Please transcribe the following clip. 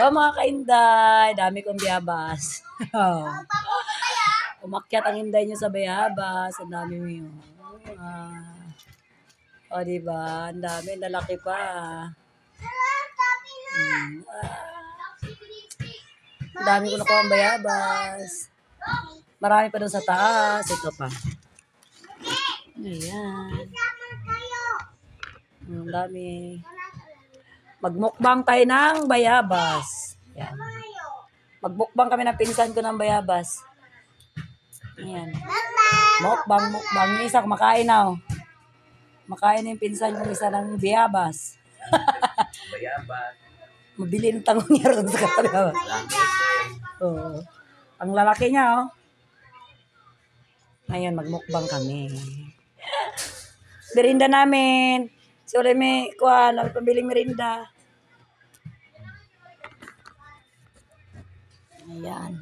Hello mga kainday, dami kong bayabas. Umakyat ang inday nyo sa bayabas, ang dami mo yun. O diba, ang dami, lalaki pa. Ang dami ko nakuha ang bayabas. Marami pa doon sa taas, ito pa. Ayan. Ang dami. Magmukbang tayo ng bayabas. Yan. Magmukbang kami ng pinsan ko ng bayabas. Ayan. Mukbang. Yung isa kumakain na. Oh. Makain na yung pinsan ko isa ng bayabas. Bayabas. Mabili ng tangong niya ron sa bayabas. Oh. Ang lalaki niya, oh. Ngayon, magmukbang kami. Merinda namin. Sorry, may kuha. Pabiling merinda. Ayan.